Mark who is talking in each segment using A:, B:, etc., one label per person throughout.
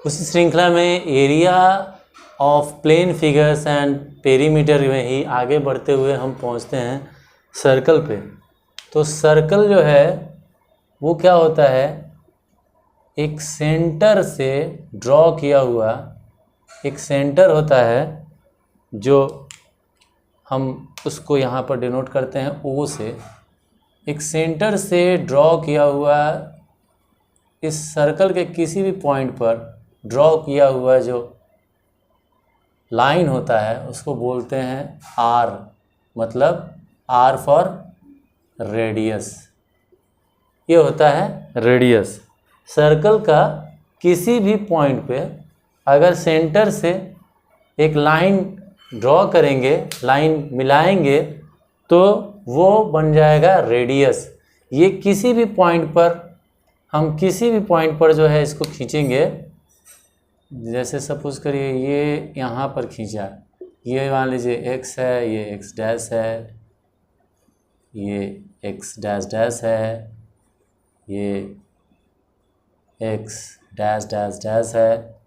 A: उसी श्रृंखला में area of plane figures and perimeter में ही आगे बढ़ते हुए हम पहुंचते हैं सर्कल पे। तो सर्कल जो है वो क्या होता है, एक सेंटर से ड्रॉ किया हुआ एक सेंटर होता है जो हम उसको यहाँ पर डिनोट करते हैं ओ से। एक सेंटर से ड्रॉ किया हुआ इस सर्कल के किसी भी पॉइंट पर ड्रॉ किया हुआ जो लाइन होता है उसको बोलते हैं आर, मतलब आर फॉर रेडियस। ये होता है रेडियस। सर्कल का किसी भी पॉइंट पे अगर सेंटर से एक लाइन ड्रॉ करेंगे, लाइन मिलाएंगे, तो वो बन जाएगा रेडियस। ये किसी भी पॉइंट पर, हम किसी भी पॉइंट पर जो है इसको खींचेंगे, जैसे सपोज करिए ये यहाँ पर खींचा, ये मान लीजिए x है, ये x डैश है, ये x डैश डैश है, ये x डैश डैश डैश है।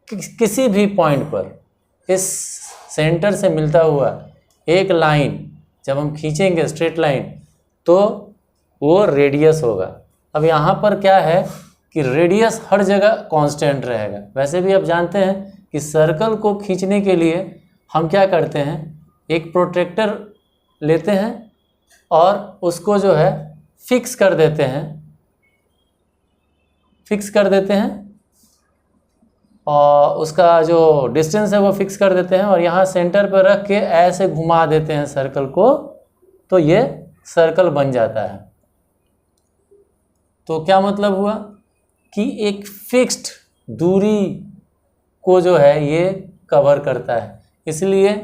A: किसी भी पॉइंट पर इस सेंटर से मिलता हुआ एक लाइन जब हम खींचेंगे स्ट्रेट लाइन तो वो रेडियस होगा। अब यहाँ पर क्या है कि रेडियस हर जगह कांस्टेंट रहेगा। वैसे भी आप जानते हैं कि सर्कल को खींचने के लिए हम क्या करते हैं, एक प्रोट्रैक्टर लेते हैं और उसको जो है फिक्स कर देते हैं, और उसका जो डिस्टेंस है वो फिक्स कर देते हैं और यहाँ सेंटर पर रख के ऐसे घुमा देते हैं सर्कल को, तो ये सर्कल बन जाता है। तो क्या मतलब हुआ कि एक फिक्स्ड दूरी को जो है ये कवर करता है। इसलिए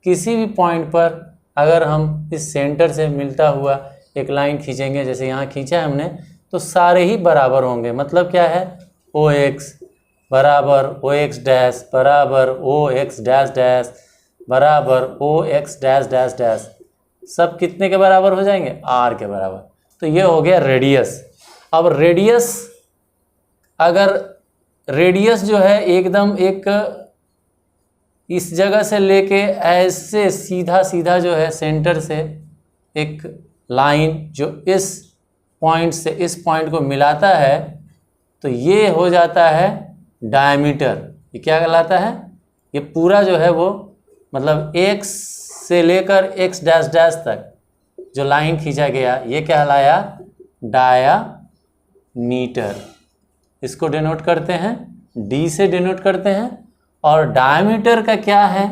A: किसी भी पॉइंट पर अगर हम इस सेंटर से मिलता हुआ एक लाइन खींचेंगे, जैसे यहाँ खींचा है हमने, तो सारे ही बराबर होंगे। मतलब क्या है, ओ एक्स बराबर ओ एक्स डैश बराबर ओ एक्स डैश डैश बराबर ओ एक्स डैश डैश डैश, सब कितने के बराबर हो जाएंगे, आर के बराबर। तो ये हो गया रेडियस। अब रेडियस, अगर रेडियस जो है एकदम एक इस जगह से लेके ऐसे सीधा सीधा जो है सेंटर से एक लाइन जो इस पॉइंट से इस पॉइंट को मिलाता है, तो ये हो जाता है डायमीटर। ये क्या कहलाता है, ये पूरा जो है वो मतलब x से लेकर x डैश डैश तक जो लाइन खींचा गया ये कहलाया डायामीटर। इसको डिनोट करते हैं d से डिनोट करते हैं। और डायमीटर का क्या है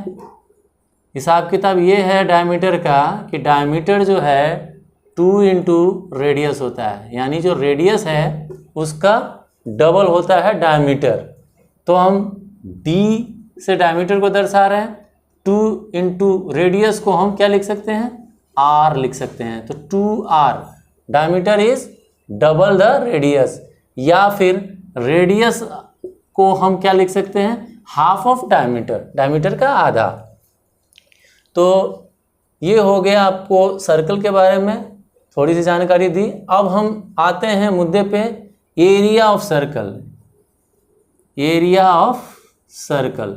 A: हिसाब किताब, ये है डायमीटर का कि डायमीटर जो है 2 इंटू रेडियस होता है, यानी जो रेडियस है उसका डबल होता है डायमीटर। तो हम d से डायमीटर को दर्शा रहे हैं, 2 इंटू रेडियस को हम क्या लिख सकते हैं, r लिख सकते हैं। तो 2r, diameter is double the radius, या फिर रेडियस को हम क्या लिख सकते हैं, हाफ ऑफ डायमीटर, डायमीटर का आधा। तो ये हो गया आपको सर्कल के बारे में थोड़ी सी जानकारी दी। अब हम आते हैं मुद्दे पे, area of circle. Area of circle,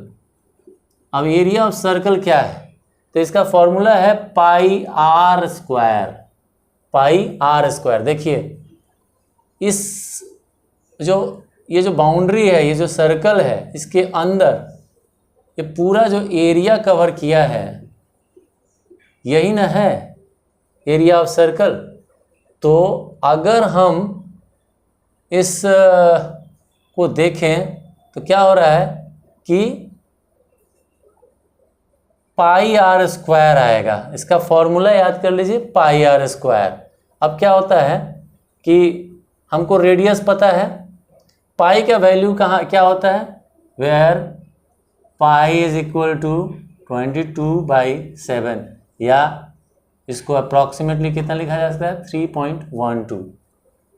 A: अब एरिया ऑफ सर्कल क्या है, तो इसका फॉर्मूला है pi r square. Pi r square, देखिए इस ये जो बाउंड्री है, ये जो सर्कल है, इसके अंदर ये पूरा जो एरिया कवर किया है यही ना है एरिया ऑफ सर्कल। तो अगर हम इस को देखें तो क्या हो रहा है कि पाई आर स्क्वायर आएगा। इसका फॉर्मूला याद कर लीजिए, पाई आर स्क्वायर। अब क्या होता है कि हमको रेडियस पता है, पाई का वैल्यू कहाँ क्या होता है, where pi is equal to 22/7, या इसको अप्रॉक्सीमेटली कितना लिखा जा सकता है, 3.12।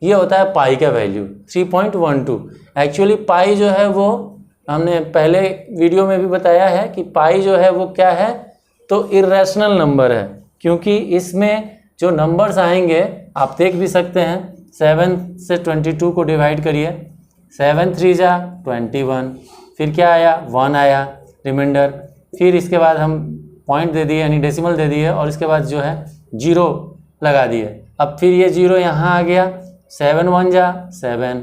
A: ये होता है पाई का वैल्यू 3.12। एक्चुअली पाई जो है वो हमने पहले वीडियो में भी बताया है कि पाई जो है वो क्या है, तो इर्रेशनल नंबर है, क्योंकि इसमें जो नंबर्स आएंगे आप देख भी सकते हैं। 7 से 22 को डिवाइड करिए, 7 3 जा 21, फिर क्या आया 1 आया रिमाइंडर, फिर इसके बाद हम पॉइंट दे दिए यानी डेसिमल दे दिए और इसके बाद जो है 0 लगा दिए। अब फिर ये 0 यहाँ आ गया, 7 1 जा 7,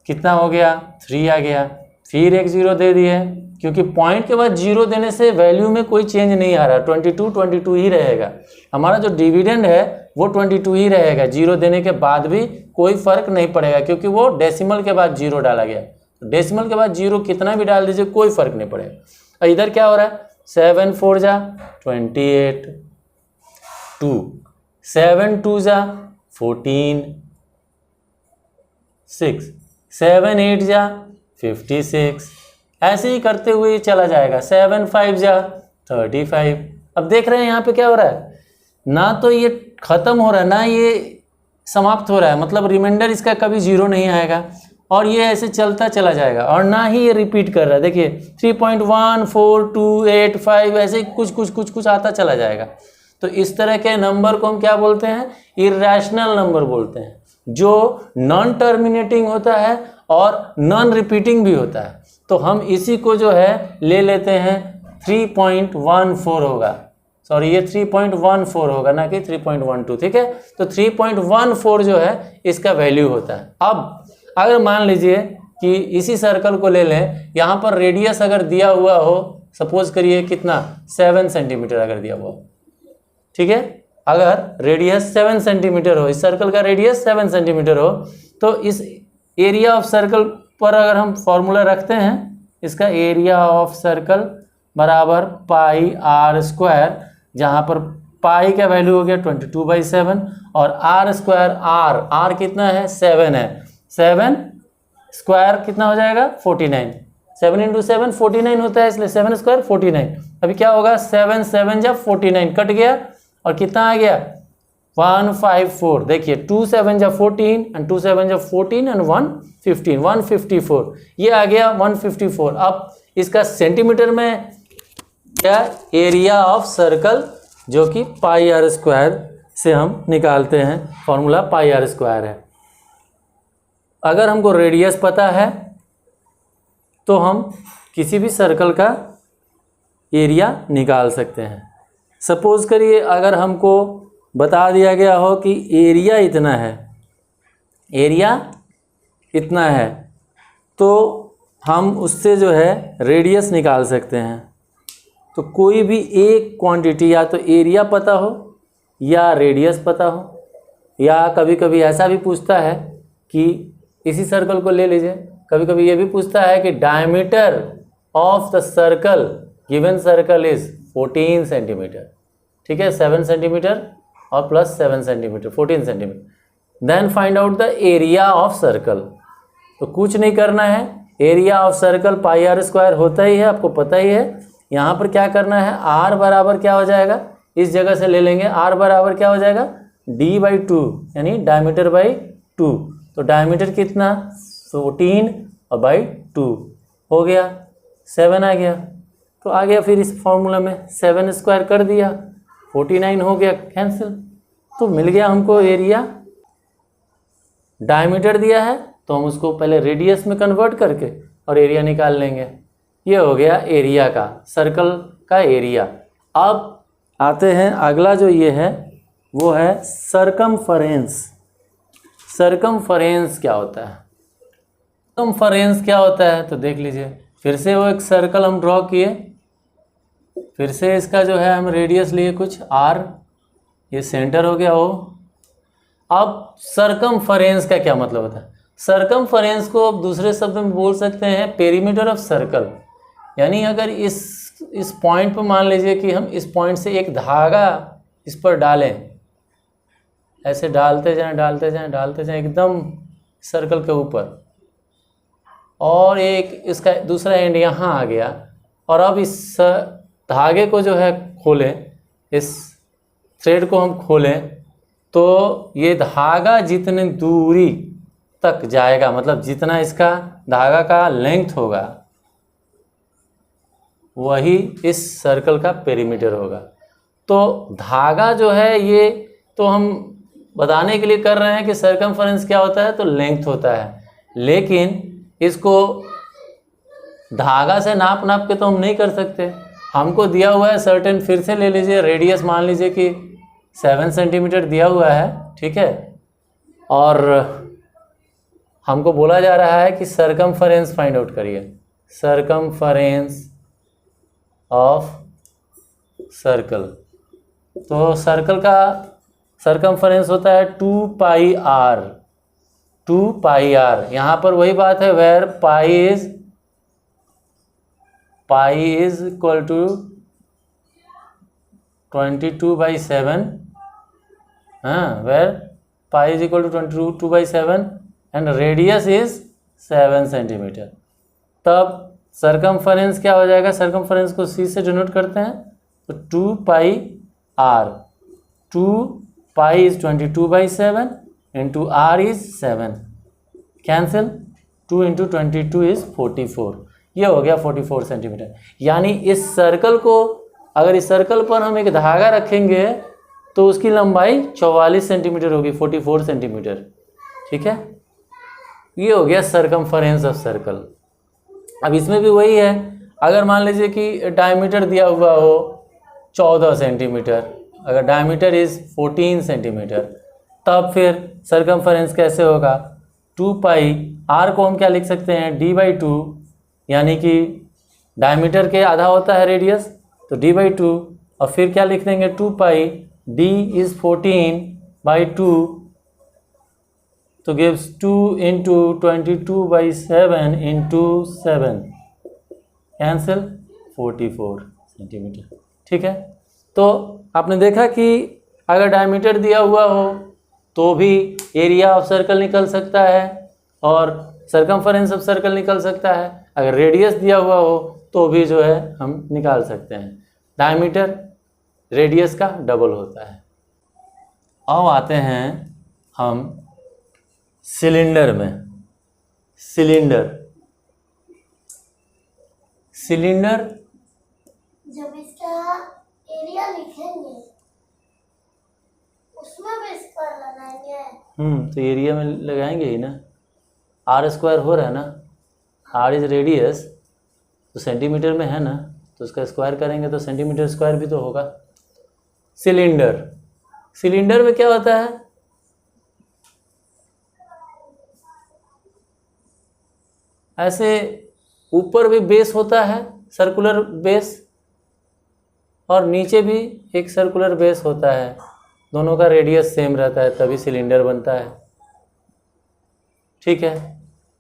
A: कितना हो गया 3 आ गया, फिर एक 0 दे दिए क्योंकि पॉइंट के बाद 0 देने से वैल्यू में कोई चेंज नहीं आ रहा, 22 22 ही रहेगा। हमारा जो डिविडेंड है वो 22 ही रहेगा, 0 देने के बाद भी कोई फर्क नहीं पड़ेगा क्योंकि वो डेसिमल के बाद 0 डाला गया। तो डेसिमल के बाद 0 कितना भी डाल दीजिए कोई फर्क नहीं पड़ेगा। और इधर क्या हो रहा है 7 4 जा 28, 2 7 2 जा 14, 6 7 8 जा 56, ऐसे ही करते हुए चला जाएगा। 7 5 जा 35। अब देख रहे हैं यहाँ पे क्या हो रहा है, ना तो ये खत्म हो रहा है ना ये समाप्त हो रहा है, मतलब रिमाइंडर इसका कभी 0 नहीं आएगा और ये ऐसे चलता चला जाएगा और ना ही ये रिपीट कर रहा है। देखिए 3.1 4 2 8 5 ऐसे कुछ आता चला जाएगा। तो इस तरह के नंबर को हम क्या बोलते हैं, इर्रेशनल नंबर बोलते हैं, जो नॉन टर्मिनेटिंग होता है और नॉन रिपीटिंग भी होता है। तो हम इसी को जो है ले लेते हैं 3.14 होगा, सॉरी ये 3.14 होगा ना कि 3.12, ठीक है। तो 3.14 जो है इसका वैल्यू होता है। अब अगर मान लीजिए कि इसी सर्कल को ले लें, यहाँ पर रेडियस अगर दिया हुआ हो, सपोज करिए कितना 7 सेंटीमीटर अगर दिया हुआ हो, ठीक है। अगर रेडियस 7 सेंटीमीटर हो, इस सर्कल का रेडियस 7 सेंटीमीटर हो, तो इस एरिया ऑफ सर्कल पर अगर हम फॉर्मूला रखते हैं, इसका एरिया ऑफ सर्कल बराबर पाई आर स्क्वायर, जहाँ पर पाई का वैल्यू हो गया 22/7 और आर स्क्वायर आर कितना है 7 है, 7 स्क्वायर कितना हो जाएगा 49, 7 × 7 49 होता है, इसलिए 7 स्क्वायर 49। अभी क्या होगा 7 7 जब 49 कट गया और कितना आ गया 154। देखिए 2 7 जब 14 एंड 2 7 जब 14 एंड 1 15 154, ये आ गया 154। अब इसका सेंटीमीटर में क्या एरिया ऑफ सर्कल, जो कि पाई आर स्क्वायर से हम निकालते हैं, फॉर्मूला पाई आर स्क्वायर है। अगर हमको रेडियस पता है तो हम किसी भी सर्कल का एरिया निकाल सकते हैं। सपोज करिए अगर हमको बता दिया गया हो कि एरिया इतना है, एरिया इतना है, तो हम उससे जो है रेडियस निकाल सकते हैं। तो कोई भी एक क्वांटिटी, या तो एरिया पता हो या रेडियस पता हो, या कभी कभी ऐसा भी पूछता है कि इसी सर्कल को ले लीजिए, कभी कभी ये भी पूछता है कि diameter of the circle given circle is 14 centimetre, ठीक है, 7 सेंटीमीटर और plus 7 centimetre 14 centimetre. Then find out the area of circle. तो कुछ नहीं करना है, area of circle pi r square होता ही है, आपको पता ही है। यहाँ पर क्या करना है, आर बराबर क्या हो जाएगा, इस जगह से ले लेंगे, आर बराबर क्या हो जाएगा d/2 यानी डायमीटर बाई 2। तो डायमीटर कितना 14 और बाई 2 हो गया, 7 आ गया। तो आ गया फिर इस फॉर्मूला में 7 स्क्वायर कर दिया, 49 हो गया, कैंसिल। तो मिल गया हमको एरिया। डायमीटर दिया है तो हम उसको पहले रेडियस में कन्वर्ट करके और एरिया निकाल लेंगे। ये हो गया एरिया का, सर्कल का एरिया। अब आते हैं अगला जो ये है वो है सरकमफरेंस। सरकमफरेंस क्या होता है, सरकमफरेंस क्या होता है तो देख लीजिए। फिर से वो एक सर्कल हम ड्रॉ किए, फिर से इसका जो है हम रेडियस लिए कुछ r, ये सेंटर हो गया O। अब सरकमफरेंस का क्या मतलब होता है, सरकमफरेंस को आप दूसरे शब्द में बोल सकते हैं पेरीमीटर ऑफ सर्कल। यानी अगर इस पॉइंट पर मान लीजिए कि हम इस पॉइंट से एक धागा इस पर डालें, ऐसे डालते जाएं डालते जाएं डालते जाएं एकदम सर्कल के ऊपर, और एक इसका दूसरा एंड यहाँ आ गया, और अब इस धागे को जो है खोलें, इस थ्रेड को हम खोलें, तो ये धागा जितनी दूरी तक जाएगा, मतलब जितना इसका धागा का लेंथ होगा वही इस सर्कल का पेरीमीटर होगा। तो धागा जो है ये तो हम बताने के लिए कर रहे हैं कि सरकमफरेंस क्या होता है, तो लेंथ होता है। लेकिन इसको धागा से नाप के तो हम नहीं कर सकते। हमको दिया हुआ है सर्टेन, फिर से ले लीजिए रेडियस, मान लीजिए कि 7 सेंटीमीटर दिया हुआ है, ठीक है, और हमको बोला जा रहा है कि सरकमफरेंस फाइंड आउट करिए, सरकमफरेंस ऑफ सर्कल। तो सर्कल का सरकमफरेंस होता है 2 पाई आर, 2 पाई आर। यहाँ पर वही बात है, where pi is equal to 22/7, हाँ, where pi is equal to 22/7 and radius is 7 centimetre. तब सरकमफरेंस क्या हो जाएगा, सरकमफरेंस को सी से डिनोट करते हैं, तो 2 pi r, 2 pi is 22/7 into r is 7, cancel, 2 into 22 is 44, ये हो गया 44 सेंटीमीटर। यानी इस सर्कल को, अगर इस सर्कल पर हम एक धागा रखेंगे तो उसकी लंबाई 44 सेंटीमीटर होगी, 44 सेंटीमीटर, ठीक है। ये हो गया सरकमफरेंस ऑफ सर्कल। अब इसमें भी वही है, अगर मान लीजिए कि डायमीटर दिया हुआ हो 14 सेंटीमीटर, अगर डायमीटर इज 14 सेंटीमीटर, तब फिर सरकमफरेंस कैसे होगा, 2 पाई, आर को हम क्या लिख सकते हैं, d/2, यानी कि डायमीटर के आधा होता है रेडियस, तो d/2, और फिर क्या लिख देंगे 2 पाई, d इज 14/2, तो gives 2 into 22/7 into 7, cancel, 44 centimetre, ठीक है। तो आपने देखा कि अगर डायमीटर दिया हुआ हो तो भी एरिया ऑफ सर्कल निकल सकता है और सरकमफरेंस ऑफ सर्कल निकल सकता है। अगर रेडियस दिया हुआ हो तो भी जो है हम निकाल सकते हैं। डायमीटर रेडियस का डबल होता है। अब आते हैं हम सिलेंडर में। सिलेंडर
B: जब इसका एरिया लिखेंगे उसमें भी स्क्वायर लगाएंगे।
A: तो एरिया में लगाएंगे ही ना, आर स्क्वायर हो रहा है ना, आर इज रेडियस, तो सेंटीमीटर में है ना, तो उसका स्क्वायर करेंगे तो सेंटीमीटर स्क्वायर भी तो होगा। सिलेंडर में क्या होता है, ऐसे ऊपर भी बेस होता है सर्कुलर बेस, और नीचे भी एक सर्कुलर बेस होता है, दोनों का रेडियस सेम रहता है, तभी सिलेंडर बनता है, ठीक है।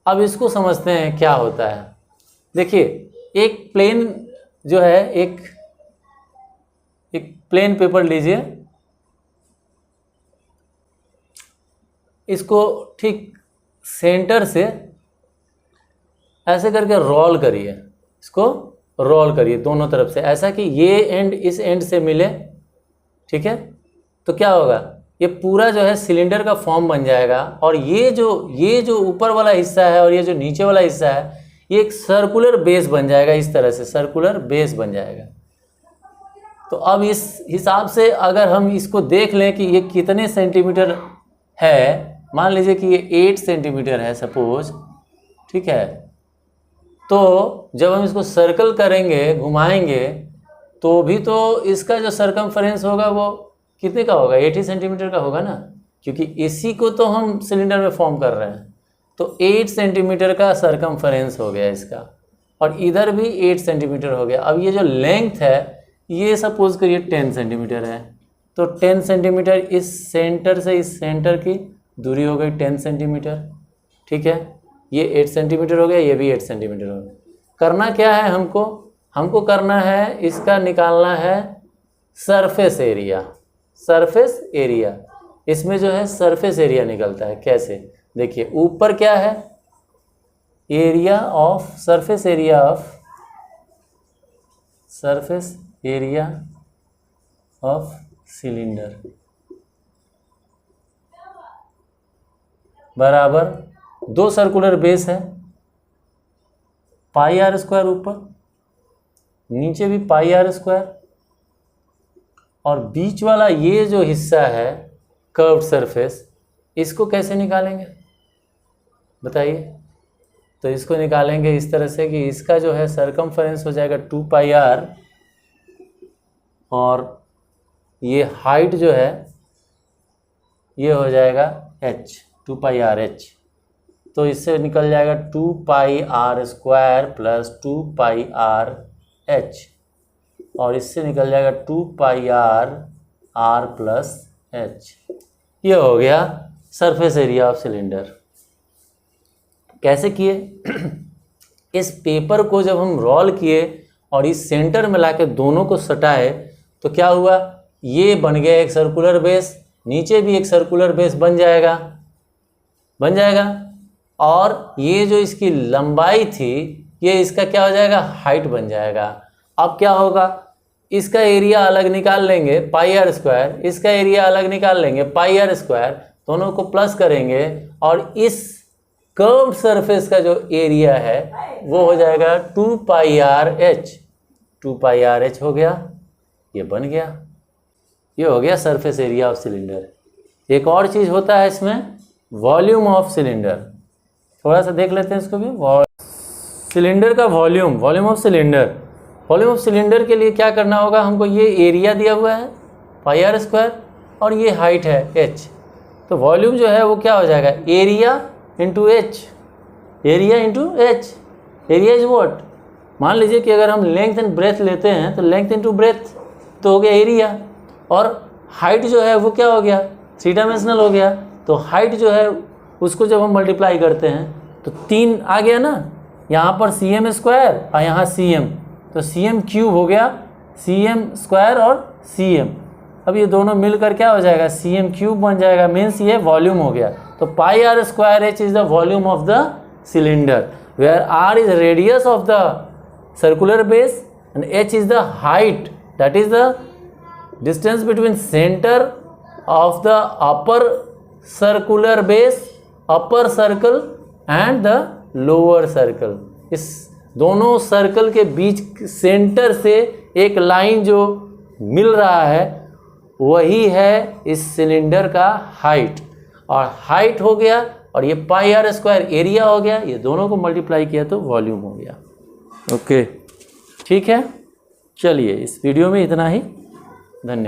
A: अब इसको समझते हैं क्या होता है। देखिए, एक प्लेन जो है, एक प्लेन पेपर लीजिए, इसको ठीक सेंटर से ऐसे करके रोल करिए, इसको रोल करिए दोनों तरफ से, ऐसा कि ये एंड इस एंड से मिले, ठीक है। तो क्या होगा, ये पूरा जो है सिलेंडर का फॉर्म बन जाएगा, और ये जो ऊपर वाला हिस्सा है और ये जो नीचे वाला हिस्सा है, ये एक सर्कुलर बेस बन जाएगा, इस तरह से सर्कुलर बेस बन जाएगा। तो अब इस हिसाब से अगर हम इसको देख लें कि ये कितने सेंटीमीटर है, मान लीजिए कि ये 8 सेंटीमीटर है सपोज, ठीक है। तो जब हम इसको सर्कल करेंगे, घुमाएंगे, तो भी तो इसका जो सरकमफरेंस होगा वो कितने का होगा, 80 सेंटीमीटर का होगा ना, क्योंकि इसी को तो हम सिलेंडर में फॉर्म कर रहे हैं। तो 8 सेंटीमीटर का सरकमफरेंस हो गया इसका, और इधर भी 8 सेंटीमीटर हो गया। अब ये जो लेंथ है, ये सपोज करिए 10 सेंटीमीटर है, तो 10 सेंटीमीटर इस सेंटर से इस सेंटर की दूरी हो गई 10 सेंटीमीटर, ठीक है। ये 8 सेंटीमीटर हो गया, ये भी 8 सेंटीमीटर हो गया। करना क्या है हमको करना है, इसका निकालना है सरफेस एरिया। सरफेस एरिया, इसमें जो है सरफेस एरिया निकलता है। कैसे, देखिए, ऊपर क्या है, area of surface area of cylinder बराबर 2 सर्कुलर बेस है, पाई आर स्क्वायर ऊपर, नीचे भी पाई आर स्क्वायर, और बीच वाला ये जो हिस्सा है कर्व्ड सरफेस, इसको कैसे निकालेंगे बताइए। तो इसको निकालेंगे इस तरह से कि इसका जो है सरकमफेरेंस हो जाएगा 2 पाई r, और ये हाइट जो है ये हो जाएगा h, 2 पाई r h। तो इससे निकल जाएगा 2 पाई r स्क्वायर प्लस 2 पाई r h, और इससे निकल जाएगा 2 पाई r प्लस h। ये हो गया सरफेस एरिया ऑफ सिलेंडर। कैसे किए? इस पेपर को जब हम रोल किए और इस सेंटर में लाके दोनों को सटाए तो क्या हुआ, ये बन गया एक सर्कुलर बेस, नीचे भी एक सर्कुलर बेस बन जाएगा, और ये जो इसकी लंबाई थी ये इसका क्या हो जाएगा, हाइट बन जाएगा। अब क्या होगा, इसका एरिया अलग निकाल लेंगे पाई r स्क्वायर, इसका एरिया अलग निकाल लेंगे पाई r स्क्वायर, दोनों को प्लस करेंगे और इस कर्व्ड सरफेस का जो एरिया है वो हो जाएगा 2 पाई r h। 2 पाई r h हो गया, ये बन गया, ये हो गया सरफेस एरिया ऑफ सिलेंडर। एक और चीज़ होता है इसमें, वॉल्यूम ऑफ सिलेंडर। थोड़ा सा देख लेते हैं इसको भी। सिलेंडर का वॉल्यूम ऑफ सिलेंडर के लिए क्या करना होगा, हमको ये एरिया दिया हुआ है पाई r स्क्वायर और ये हाइट है h। तो वॉल्यूम जो है वो क्या हो जाएगा, area into h। Area is what, मान लीजिए कि अगर हम लेंथ एंड ब्रेथ लेते हैं तो लेंथ इंटू ब्रेथ तो हो गया एरिया, और हाइट जो है वो क्या हो गया, 3 डायमेंशनल हो गया। तो हाइट जो है उसको जब हम मल्टीप्लाई करते हैं तो 3 आ गया ना, यहाँ पर cm स्क्वायर और यहाँ cm, तो cm क्यूब हो गया, cm स्क्वायर और cm। अब ये दोनों मिलकर क्या हो जाएगा, cm क्यूब बन जाएगा, मीन्स ये वॉल्यूम हो गया। तो pi r square h is the volume of the cylinder, where r is radius of the circular base and h is the height, that is the distance between centre of the upper circular base, upper circle and the lower circle. इस दोनों circle के बीच centre से एक line जो मिल रहा है वही है इस सिलेंडर का हाइट, और हाइट हो गया और ये पाई r स्क्वायर एरिया हो गया, ये दोनों को मल्टीप्लाई किया तो वॉल्यूम हो गया। ओके, ठीक है, चलिए इस वीडियो में इतना ही, धन्यवाद।